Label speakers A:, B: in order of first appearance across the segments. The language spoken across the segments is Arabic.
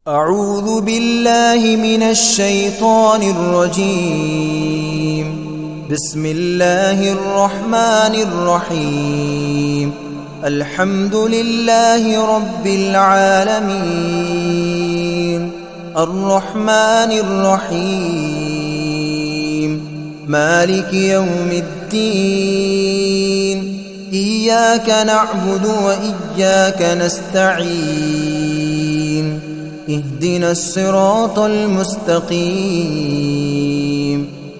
A: أعوذ بالله من الشيطان الرجيم. بسم الله الرحمن الرحيم. الحمد لله رب العالمين، الرحمن الرحيم، مالك يوم الدين. إياك نعبد وإياك نستعين. اهدنا الصراط المستقيم،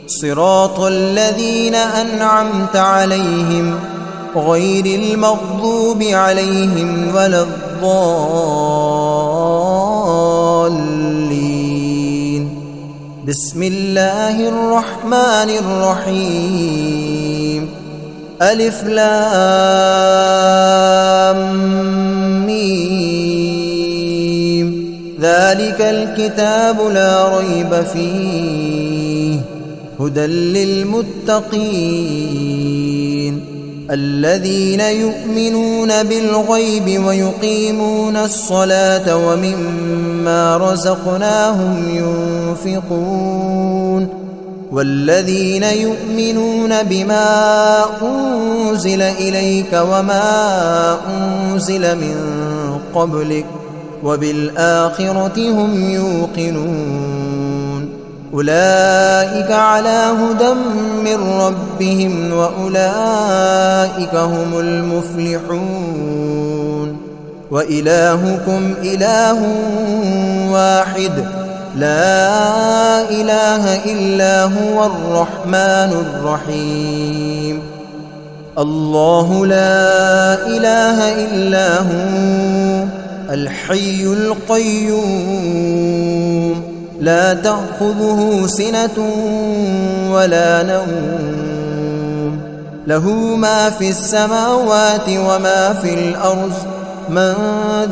A: صراط الذين أنعمت عليهم غير المغضوب عليهم ولا الضالين. بسم الله الرحمن الرحيم. ألف لام ميم. ذلك الكتاب لا ريب فيه هدى للمتقين الذين يؤمنون بالغيب ويقيمون الصلاة ومما رزقناهم ينفقون والذين يؤمنون بما أنزل إليك وما أنزل من قبلك وبالآخرة هم يوقنون. أولئك على هدى من ربهم وأولئك هم المفلحون. وإلهكم إله واحد لا إله إلا هو الرحمن الرحيم. الله لا إله إلا هو الحي القيوم، لا تأخذه سنة ولا نوم، له ما في السماوات وما في الأرض. من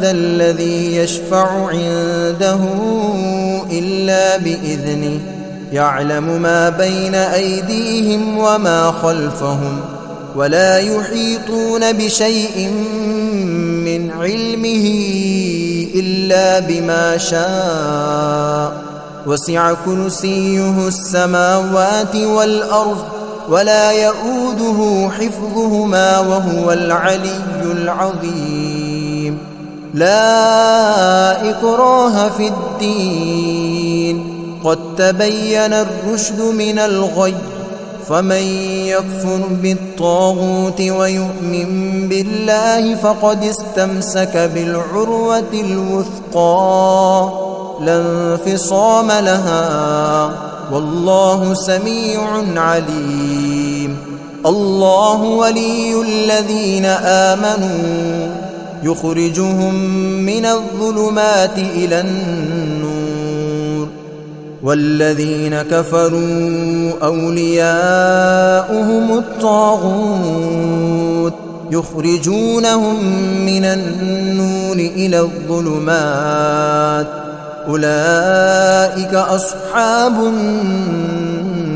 A: ذا الذي يشفع عنده إلا بإذنه، يعلم ما بين أيديهم وما خلفهم، ولا يحيطون بشيء من علمه إلا بما شاء. وسع كرسيه السماوات والأرض ولا يؤوده حفظهما وهو العلي العظيم. لا إكراه في الدين، قد تبين الرشد من الغي. فمن يكفر بالطاغوت ويؤمن بالله فقد استمسك بالعروة الوثقى لا انفصام لها، والله سميع عليم. الله ولي الذين آمنوا يخرجهم من الظلمات إلى النور، والذين كفروا أولياؤهم الطاغوت يخرجونهم من النور إلى الظلمات. أولئك أصحاب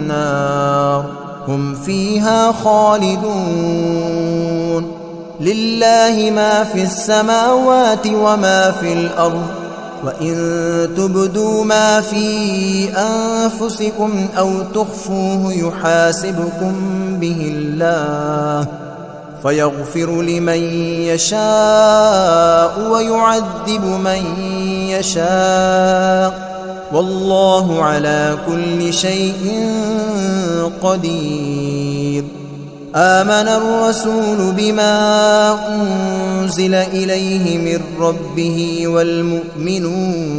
A: النار هم فيها خالدون. لله ما في السماوات وما في الأرض، وإن تبدوا ما في أنفسكم أو تخفوه يحاسبكم به الله، فيغفر لمن يشاء ويعذب من يشاء، والله على كل شيء قدير. آمن الرسول بما أنزل إليه من ربه والمؤمنون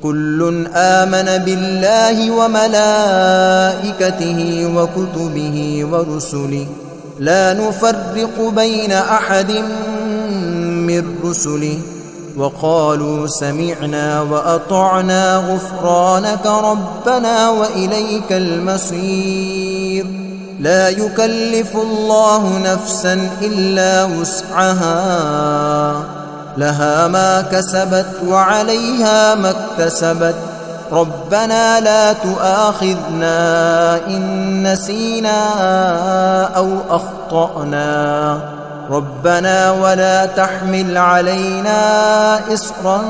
A: كل آمن بالله وملائكته وكتبه ورسله لا نفرق بين أحد من رسله، وقالوا سمعنا وأطعنا غفرانك ربنا وإليك المصير. لا يكلف الله نفسا إلا وسعها، لها ما كسبت وعليها ما اكتسبت. ربنا لا تؤاخذنا إن نسينا أو أخطأنا، ربنا ولا تحمل علينا إصرا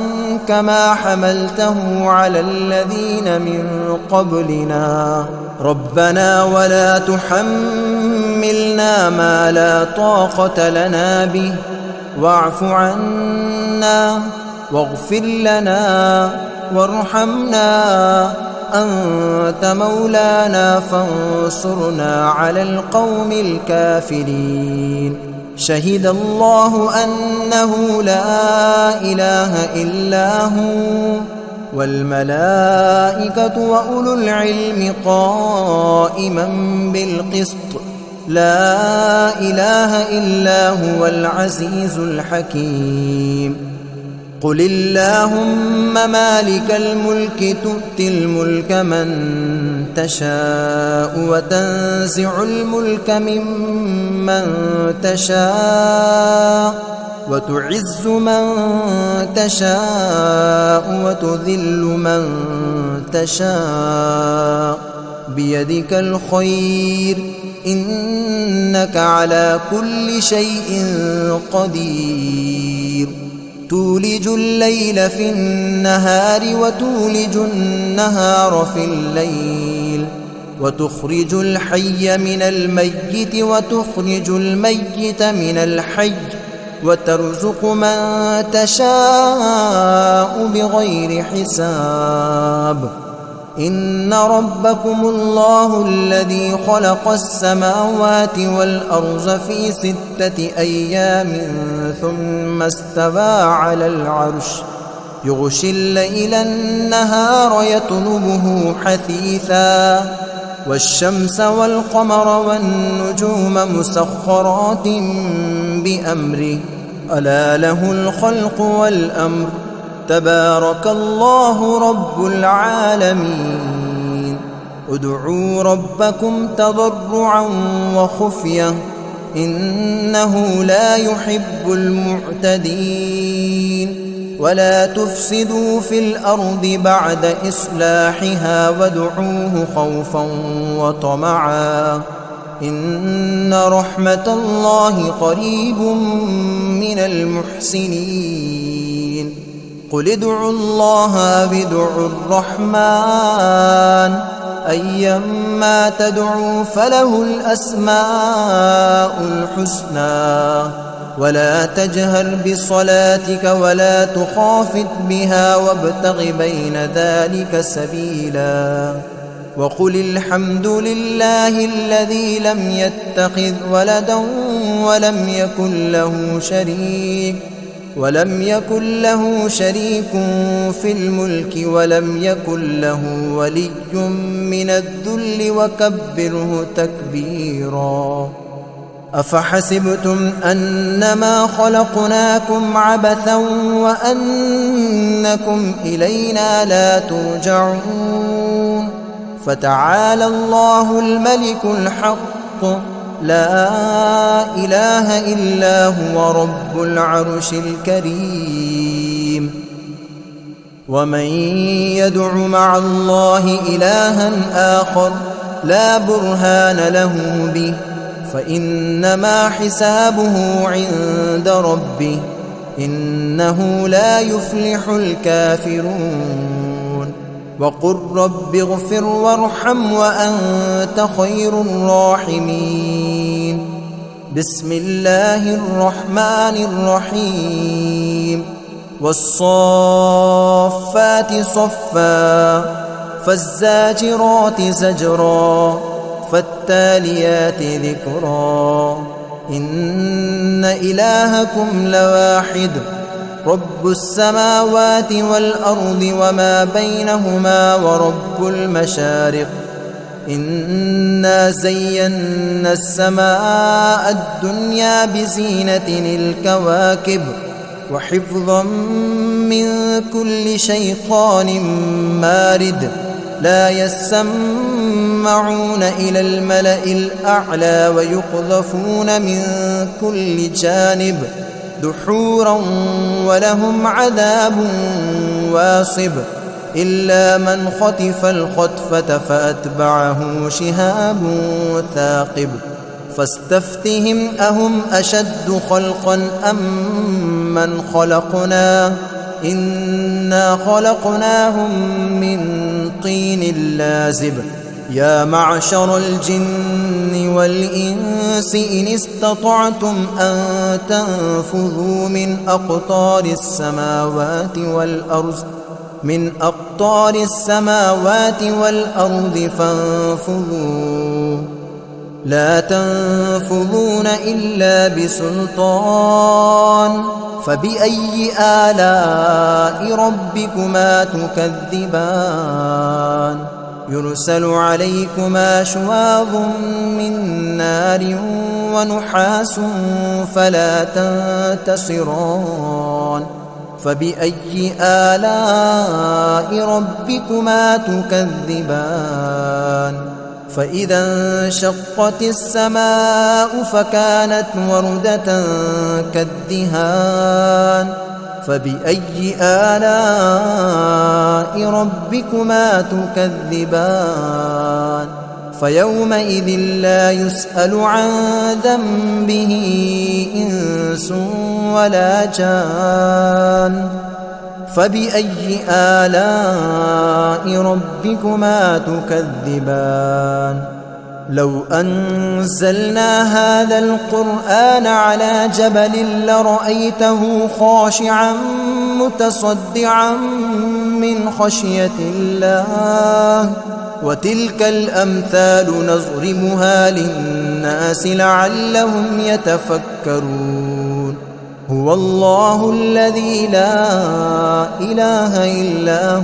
A: كما حملته على الذين من قبلنا ربنا ولا تحملنا ما لا طاقة لنا به واعف عنا واغفر لنا وارحمنا أنت مولانا فانصرنا على القوم الكافرين شهد الله أنه لا إله إلا هو والملائكة وأولو العلم قائما بالقسط لا إله إلا هو العزيز الحكيم قل اللهم مالك الملك تؤتي الملك من تشاء وتنزع الملك ممن تشاء وتعز من تشاء وتذل من تشاء بيدك الخير إنك على كل شيء قدير تولج الليل في النهار وتولج النهار في الليل وتخرج الحي من الميت وتخرج الميت من الحي وترزق من تشاء بغير حساب إن ربكم الله الذي خلق السماوات والأرض في 6 أيام ثم استوى على العرش يغشي الليل النهار يطلبه حثيثا والشمس والقمر والنجوم مسخرات بأمره ألا له الخلق والأمر تبارك الله رب العالمين ادعوا ربكم تضرعا وخفية إنه لا يحب المعتدين ولا تفسدوا في الأرض بعد إصلاحها وادعوه خوفا وطمعا إن رحمة الله قريب من المحسنين قل ادعوا الله أو ادعوا الرحمن أيما تدعوا فله الأسماء الحسنى ولا تجهر بصلاتك ولا تخافت بها وابتغ بين ذلك سبيلا وقل الحمد لله الذي لم يتخذ ولدا ولم يكن له شريك في الملك ولم يكن له ولي من الذل وكبره تكبيرا أفحسبتم أنما خلقناكم عبثا وأنكم إلينا لا ترجعون فتعالى الله الملك الحق لا إله إلا هو رب العرش الكريم ومن يدع مع الله إلها آخر لا برهان له به فإنما حسابه عند ربه إنه لا يفلح الكافرون وقل رب اغفر وارحم وأنت خير الراحمين بسم الله الرحمن الرحيم والصافات صفا فالزاجرات زجرا فالتاليات ذكرا إن إلهكم لواحد رب السماوات والأرض وما بينهما ورب المشارق إنا زينا السماء الدنيا بزينة الكواكب وحفظا من كل شيطان مارد لا يسمعون إلى الملأ الأعلى ويقذفون من كل جانب دحورا ولهم عذاب واصب إلا من خطف الخطفة فأتبعه شهاب ثاقب فاستفتهم أهم أشد خلقا أم من خلقنا إنا خلقناهم من طين لازب يا معشر الجن والإنس إن استطعتم أن تنفذوا من أقطار السماوات والأرض فانفذوا لا تنفذون إلا بسلطان فبأي آلاء ربكما تكذبان يرسل عليكما شواظ من نار ونحاس فلا تنتصران فبأي آلاء ربكما تكذبان فإذا انشقت السماء فكانت وردة كالدهان فبأي آلاء ربكما تكذبان فيومئذ لا يسأل عن ذنبه إنس ولا جان فبأي آلاء ربكما تكذبان لو أنزلنا هذا القرآن على جبل لرأيته خاشعا متصدعا من خشية الله وتلك الأمثال نضربها للناس لعلهم يتفكرون هو الله الذي لا إله إلا هو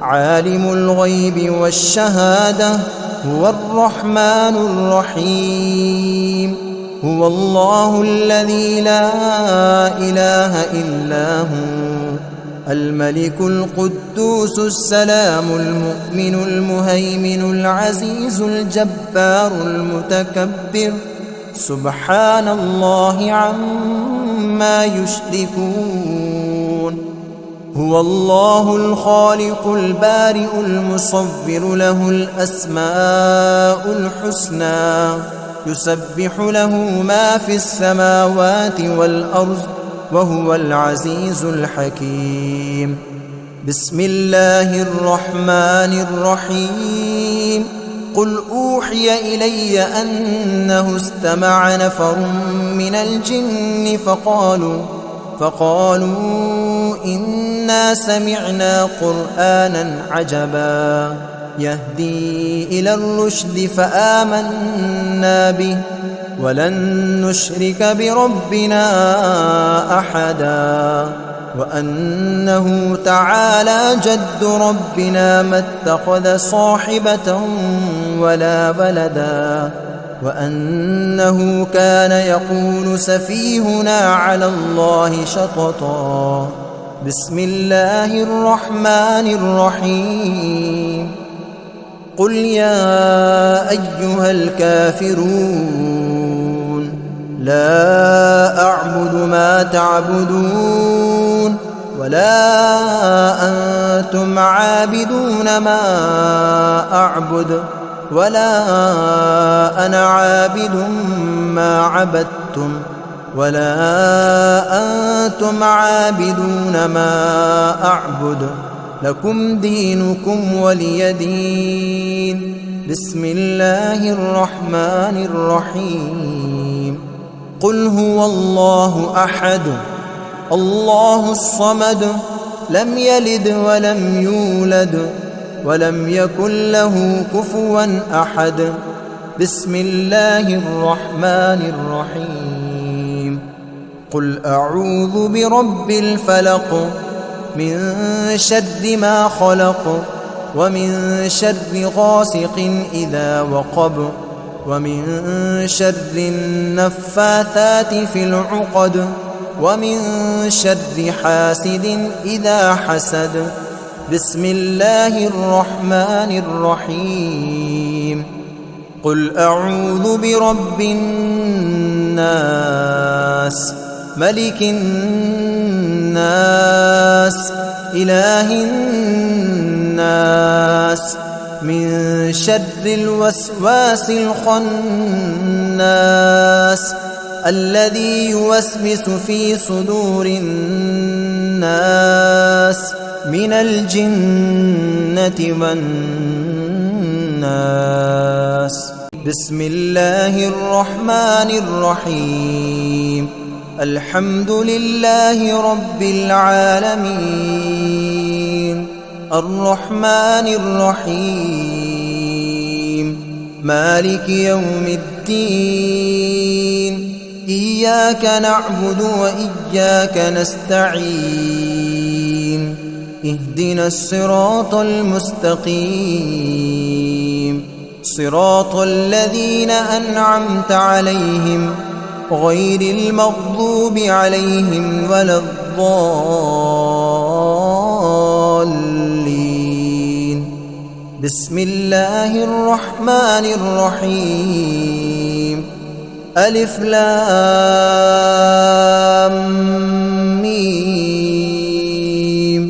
A: عالم الغيب والشهادة هو الرحمن الرحيم هو الله الذي لا إله إلا هو الملك القدوس السلام المؤمن المهيمن العزيز الجبار المتكبر سبحان الله عما يشركون هو الله الخالق البارئ المصور له الأسماء الحسنى يسبح له ما في السماوات والأرض وهو العزيز الحكيم بسم الله الرحمن الرحيم قل أوحي إلي أنه استمع نفر من الجن فقالوا إنا سمعنا قرآنا عجبا يهدي إلى الرشد فآمنا به ولن نشرك بربنا أحدا وأنه تعالى جد ربنا ما اتخذ صاحبة ولا ولدا وأنه كان يقول سفيهنا على الله شططا بسم الله الرحمن الرحيم قل يا أيها الكافرون لا أعبد ما تعبدون ولا أنتم عابدون ما أعبد ولا أنا عابد ما عبدتم ولا أنتم عابدون ما أعبد لكم دينكم ولي دين بسم الله الرحمن الرحيم قل هو الله أحد الله الصمد لم يلد ولم يولد ولم يكن له كفوا أحد بسم الله الرحمن الرحيم قل أعوذ برب الفلق من شر ما خلق ومن شر غاسق إذا وقب ومن شر النفاثات في العقد ومن شر حاسد إذا حسد بسم الله الرحمن الرحيم قل أعوذ برب الناس ملك الناس إله الناس من شر الوسواس الخناس الذي يوسوس في صدور الناس من الجنة والناس. بسم الله الرحمن الرحيم. الحمد لله رب العالمين، الرحمن الرحيم، مالك يوم الدين، إياك نعبد وإياك نستعين، اهدنا الصراط المستقيم، صراط الذين أنعمت عليهم غير المغضوب عليهم ولا الضالين. بسم الله الرحمن الرحيم. ألف لام ميم.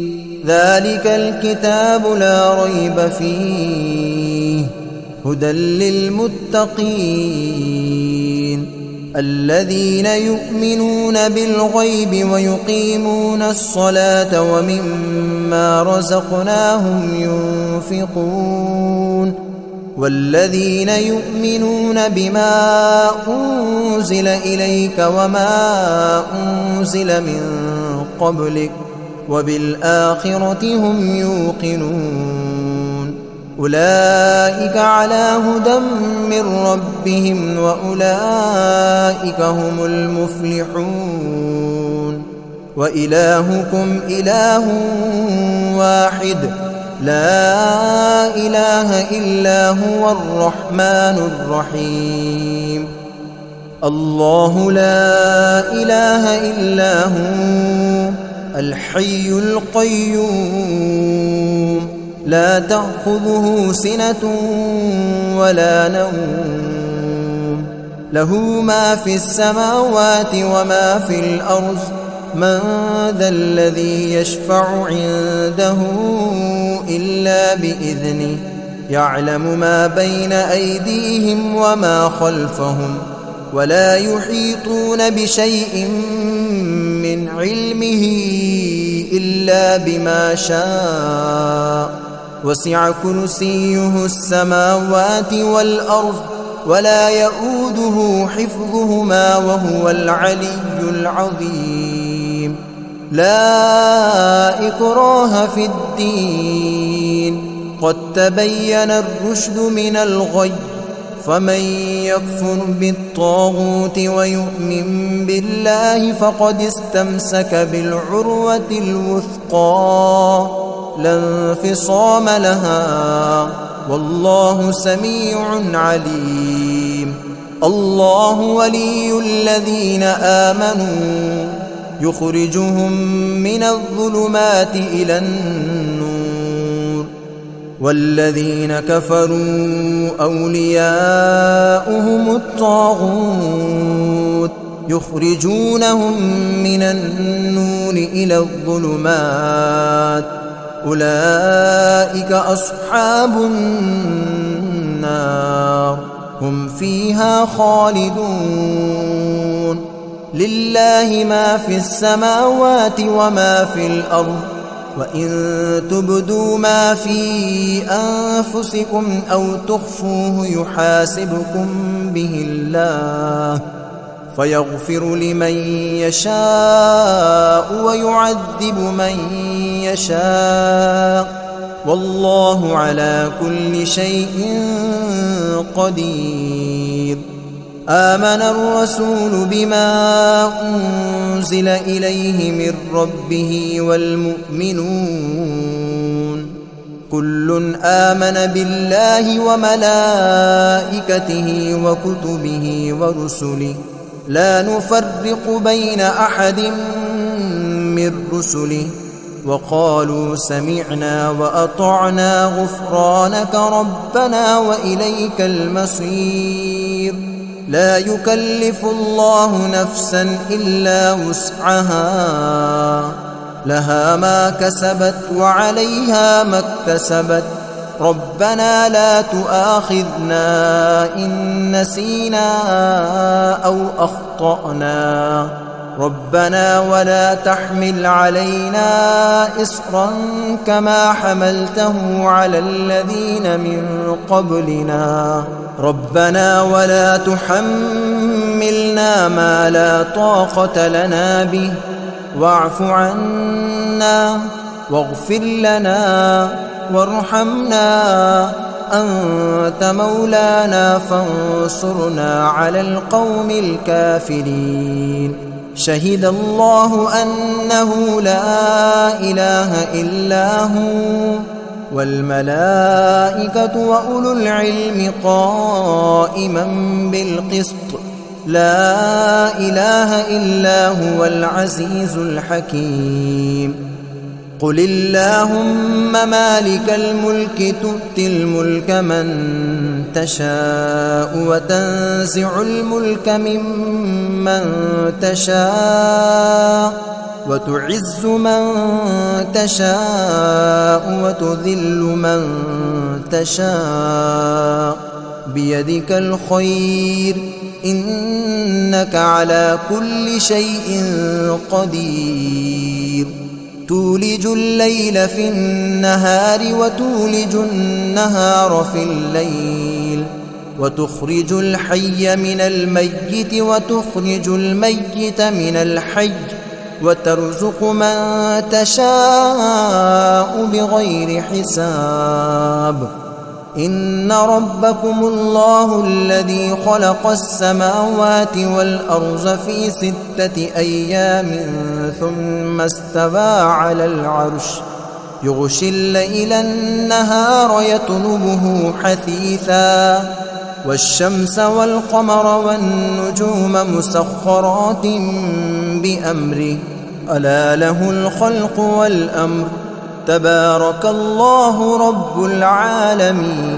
A: ذلك الكتاب لا ريب فيه هدى للمتقين الذين يؤمنون بالغيب ويقيمون الصلاة ومما رزقناهم ينفقون والذين يؤمنون بما أنزل إليك وما أنزل من قبلك وبالآخرة هم يوقنون أولئك على هدى من ربهم وأولئك هم المفلحون. وإلهكم إله واحد لا إله إلا هو الرحمن الرحيم. الله لا إله إلا هو الحي القيوم لا تأخذه سنة ولا نوم له ما في السماوات وما في الأرض من ذا الذي يشفع عنده إلا بإذنه يعلم ما بين أيديهم وما خلفهم ولا يحيطون بشيء من علمه إلا بما شاء وسع كرسيه السماوات والأرض ولا يؤوده حفظهما وهو العلي العظيم. لا إكراه في الدين قد تبين الرشد من الغي فمن يكفر بالطاغوت ويؤمن بالله فقد استمسك بالعروة الوثقى لا انفصام لها والله سميع عليم. الله ولي الذين آمنوا يخرجهم من الظلمات إلى النور والذين كفروا أولياؤهم الطاغوت يخرجونهم من النور إلى الظلمات أولئك أصحاب النار هم فيها خالدون. لله ما في السماوات وما في الأرض وإن تبدوا ما في أنفسكم أو تخفوه يحاسبكم به الله فيغفر لمن يشاء ويعذب من يشاء والله على كل شيء قدير. آمن الرسول بما أنزل إليه من ربه والمؤمنون كل آمن بالله وملائكته وكتبه ورسله لا نفرق بين أحد من رسله وقالوا سمعنا وأطعنا غفرانك ربنا وإليك المصير. لا يكلف الله نفسا إلا وسعها لها ما كسبت وعليها ما اكتسبت ربنا لا تؤاخذنا إن نسينا أو أخطأنا ربنا ولا تحمل علينا إصرا كما حملته على الذين من قبلنا ربنا ولا تحملنا ما لا طاقة لنا به واعف عنا واغفر لنا وارحمنا أنت مولانا فانصرنا على القوم الكافرين شهد الله أنه لا إله إلا هو والملائكة وأولو العلم قائما بالقسط لا إله إلا هو العزيز الحكيم قل اللهم مالك الملك تؤتي الملك من تشاء وتنزع الملك ممن تشاء وتعز من تشاء وتذل من تشاء بيدك الخير إنك على كل شيء قدير تولج الليل في النهار وتولج النهار في الليل وتخرج الحي من الميت وتخرج الميت من الحي وترزق من تشاء بغير حساب إن ربكم الله الذي خلق السماوات والأرض في 6 أيام ثم استوى على العرش يغشي الليل النهار يطلبه حثيثا والشمس والقمر والنجوم مسخرات بأمره ألا له الخلق والأمر تبارك الله رب العالمين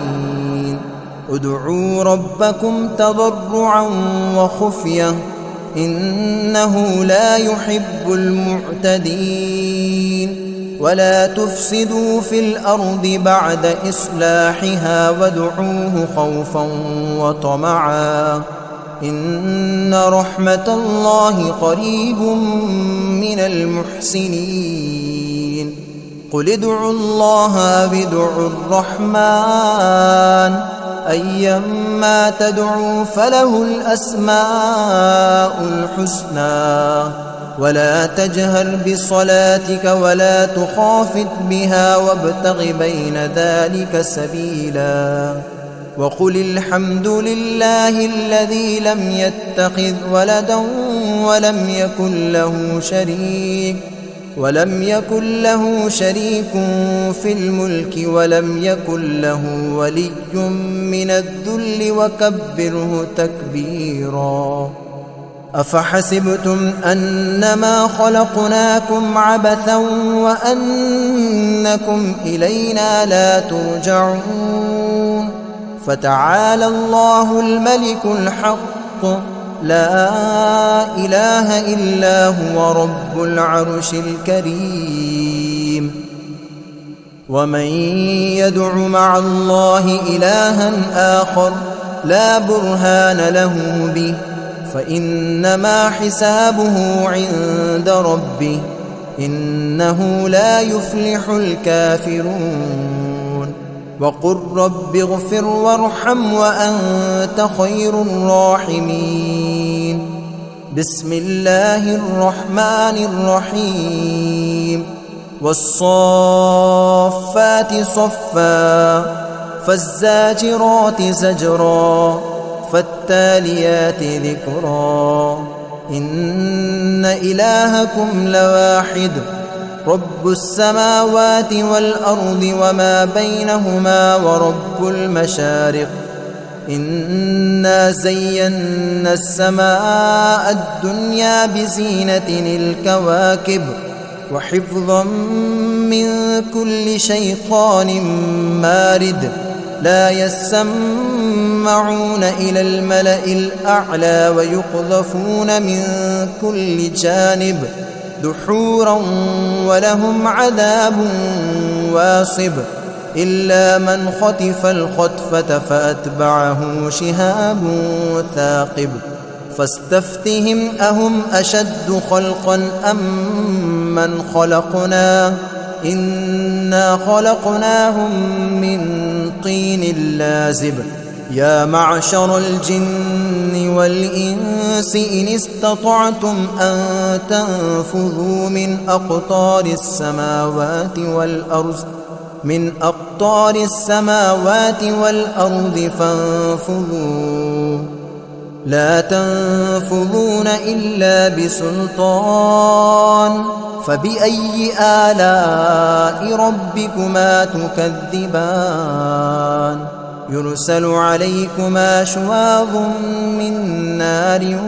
A: ادعوا ربكم تضرعا وخفية إنه لا يحب المعتدين ولا تفسدوا في الأرض بعد إصلاحها وادعوه خوفا وطمعا إن رحمة الله قريب من المحسنين قل ادعوا الله أو ادعوا الرحمن أيما تدعوا فله الأسماء الحسنى ولا تجهر بصلاتك ولا تخافت بها وابتغ بين ذلك سبيلا وقل الحمد لله الذي لم يتخذ ولدا ولم يكن له شريك في الملك ولم يكن له ولي من الذل وكبره تكبيرا أفحسبتم أنما خلقناكم عبثا وأنكم إلينا لا ترجعون فتعالى الله الملك الحق لا إله إلا هو رب العرش الكريم ومن يدع مع الله إلها آخر لا برهان له به فإنما حسابه عند ربه إنه لا يفلح الكافرون وقل رب اغفر وارحم وأنت خير الراحمين بسم الله الرحمن الرحيم والصافات صفا فالزاجرات زجرا فالتاليات ذكرا إن إلهكم لواحد رب السماوات والأرض وما بينهما ورب المشارق إنا زينا السماء الدنيا بزينة الكواكب وحفظا من كل شيطان مارد لا يسمعون إلى الملأ الأعلى ويقذفون من كل جانب دحورا ولهم عذاب واصب إلا من خطف الخطفة فأتبعه شهاب ثاقب فاستفتهم أهم أشد خلقا أم من خلقنا إنا خلقناهم من طين لازب يا معشر الجن والإنس إن استطعتم أن تنفذوا من أقطار السماوات والأرض فانفذوا لا تنفذون إلا بسلطان فبأي آلاء ربكما تكذبان يرسل عليكما شواظ من نار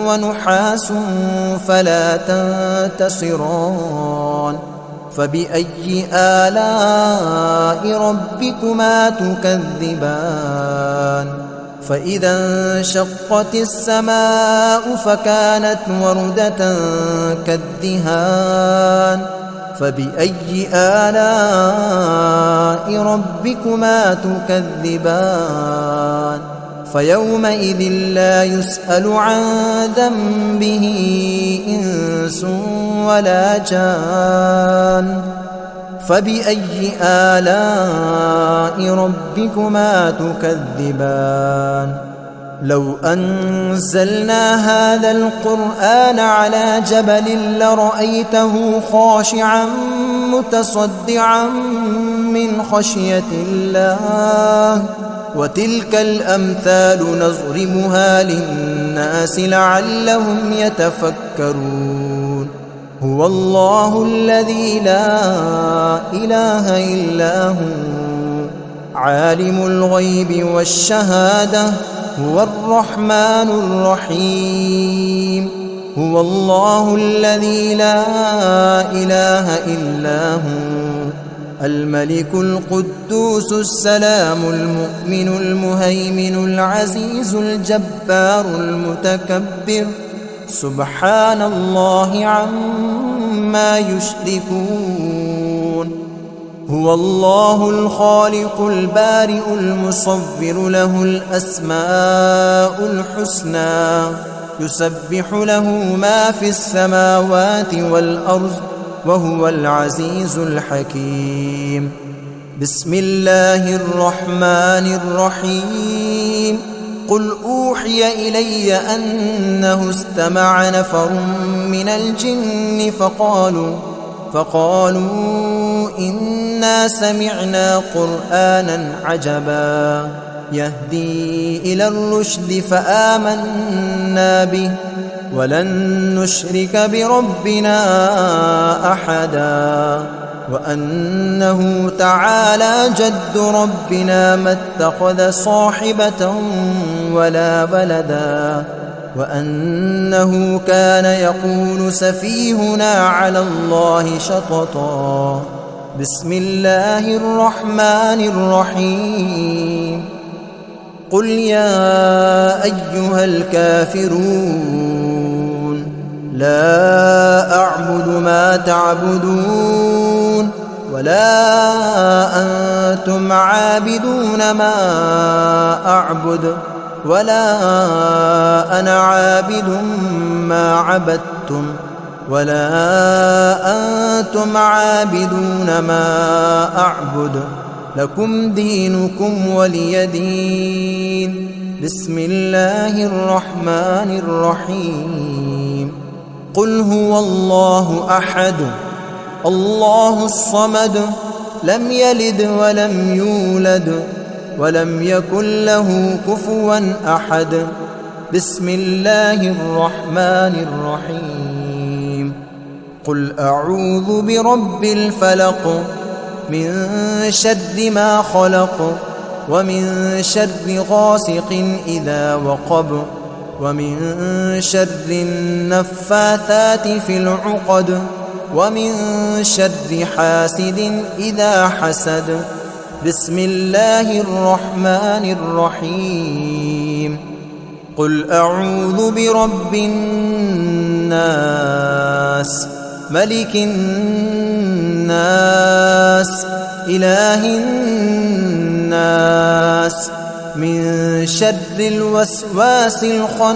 A: ونحاس فلا تنتصران فبأي آلاء ربكما تكذبان فإذا انشقت السماء فكانت وردة كالدهان فبأي آلاء ربكما تكذبان فيومئذ لا يسأل عن ذنبه إنس ولا جان فبأي آلاء ربكما تكذبان لو أنزلنا هذا القرآن على جبل لرأيته خاشعا متصدعا من خشية الله وتلك الأمثال نضربها للناس لعلهم يتفكرون هو الله الذي لا إله إلا هو عالم الغيب والشهادة هو الرحمن الرحيم هو الله الذي لا إله إلا هو الملك القدوس السلام المؤمن المهيمن العزيز الجبار المتكبر سبحان الله عما يشركون هو الله الخالق البارئ المصور له الأسماء الحسنى يسبح له ما في السماوات والأرض وهو العزيز الحكيم بسم الله الرحمن الرحيم قل أوحي إلي أنه استمع نفر من الجن فقالوا إنا سمعنا قرآنا عجبا يهدي إلى الرشد فآمنا به ولن نشرك بربنا أحدا وأنه تعالى جد ربنا ما اتخذ صاحبة ولا ولدا وأنه كان يقول سفيهنا على الله شططا بسم الله الرحمن الرحيم قل يا أيها الكافرون لا أعبد ما تعبدون ولا أنتم عابدون ما أعبد ولا أنا عابد ما عبدتم ولا أنتم عابدون ما أعبد لكم دينكم ولي دين بسم الله الرحمن الرحيم قل هو الله أحد الله الصمد لم يلد ولم يولد ولم يكن له كفوا أحد بسم الله الرحمن الرحيم قل أعوذ برب الفلق من شر ما خلق ومن شر غاسق إذا وقب ومن شر النفاثات في العقد ومن شر حاسد إذا حسد بسم الله الرحمن الرحيم قل أعوذ برب الناس ملك الناس الناس إله الناس من شر الوسواس الخناس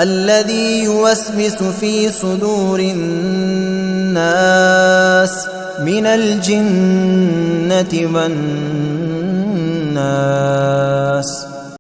A: الذي يوسوس في صدور الناس من الجنة والناس.